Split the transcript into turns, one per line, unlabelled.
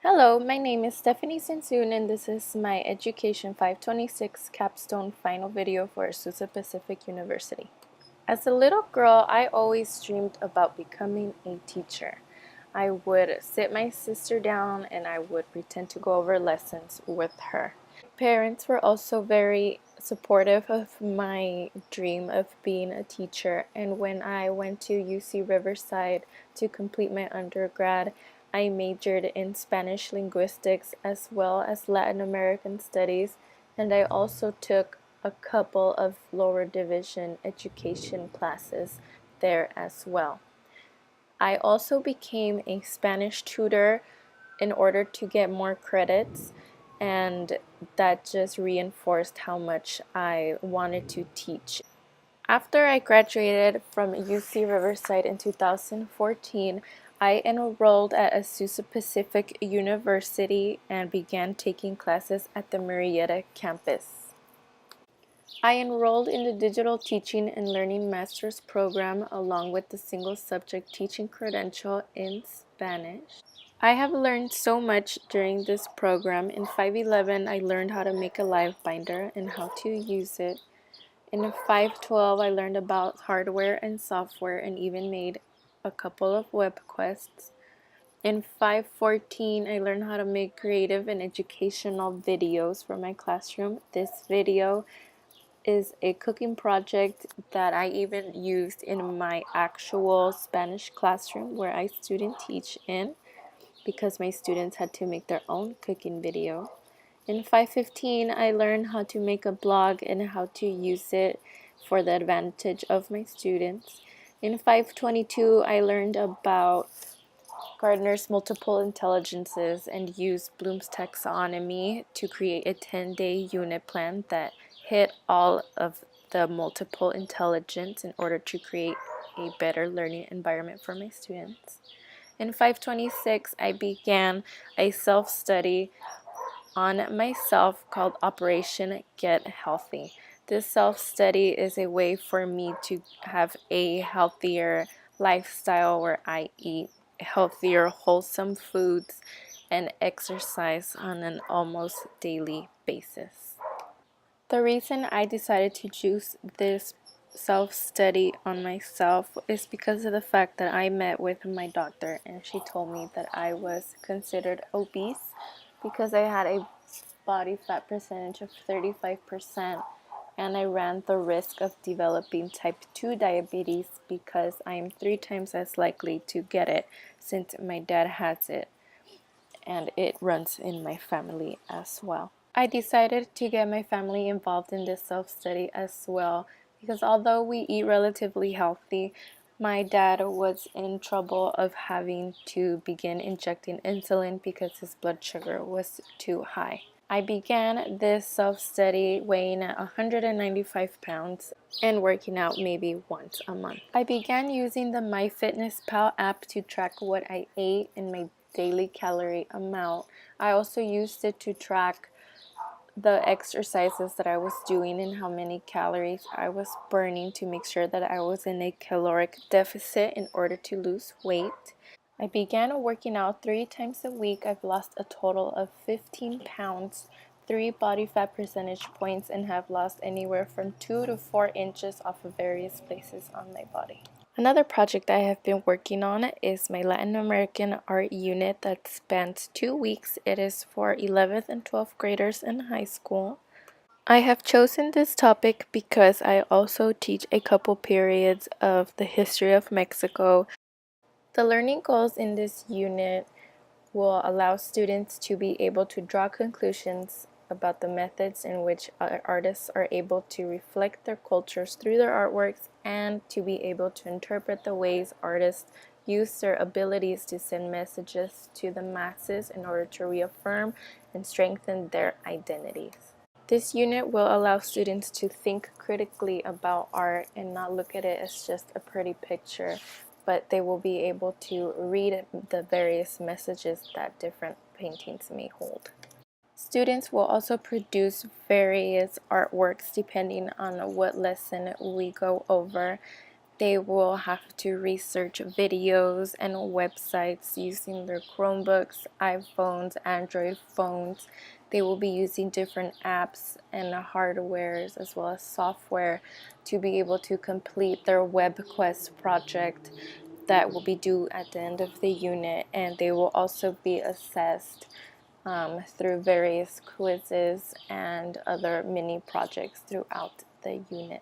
Hello, my name is Stephanie Sensoon and this is my EDUC526 capstone final video for Azusa Pacific University. As a little girl, I always dreamed about becoming a teacher. I would sit my sister down and I would pretend to go over lessons with her. Parents were also very supportive of my dream of being a teacher, and when I went to UC Riverside to complete my undergrad, I majored in Spanish linguistics as well as Latin American studies, and I also took a couple of lower division education classes there as well. I also became a Spanish tutor in order to get more credits, and that just reinforced how much I wanted to teach. After I graduated from UC Riverside in 2014, I enrolled at Azusa Pacific University and began taking classes at the Murrieta campus. I enrolled in the Digital Teaching and Learning Master's program along with the single subject teaching credential in Spanish. I have learned so much during this program. In 511, I learned how to make a live binder and how to use it. In 512, I learned about hardware and software and even made a couple of web quests. In 514, I learned how to make creative and educational videos for my classroom. This video is a cooking project that I even used in my actual Spanish classroom where I student teach in, because my students had to make their own cooking video. In 515, I learned how to make a blog and how to use it for the advantage of my students. In 522, I learned about Gardner's multiple intelligences and used Bloom's taxonomy to create a 10-day unit plan that hit all of the multiple intelligence in order to create a better learning environment for my students. In 526, I began a self-study on myself called Operation Get Healthy. This self-study is a way for me to have a healthier lifestyle where I eat healthier, wholesome foods and exercise on an almost daily basis. The reason I decided to choose this self-study on myself is because of the fact that I met with my doctor and she told me that I was considered obese because I had a body fat percentage of 35% and I ran the risk of developing type 2 diabetes because I am 3 times as likely to get it since my dad has it and it runs in my family as well. I decided to get my family involved in this self-study as well because although we eat relatively healthy, my dad was in trouble of having to begin injecting insulin because his blood sugar was too high. I began this self-study weighing at 195 pounds and working out maybe once a month. I began using the MyFitnessPal app to track what I ate and my daily calorie amount. I also used it to track the exercises that I was doing and how many calories I was burning to make sure that I was in a caloric deficit in order to lose weight. I began working out 3 times a week. I've lost a total of 15 pounds, 3 body fat percentage points, and have lost anywhere from 2 to 4 inches off of various places on my body. Another project I have been working on is my Latin American art unit that spans 2 weeks. It is for 11th and 12th graders in high school. I have chosen this topic because I also teach a couple periods of the history of Mexico. The learning goals in this unit will allow students to be able to draw conclusions about the methods in which artists are able to reflect their cultures through their artworks and to be able to interpret the ways artists use their abilities to send messages to the masses in order to reaffirm and strengthen their identities. This unit will allow students to think critically about art and not look at it as just a pretty picture, but they will be able to read the various messages that different paintings may hold. Students will also produce various artworks depending on what lesson we go over. They will have to research videos and websites using their Chromebooks, iPhones, Android phones. They will be using different apps and hardwares as well as software to be able to complete their WebQuest project that will be due at the end of the unit, and they will also be assessed through various quizzes and other mini projects throughout the unit.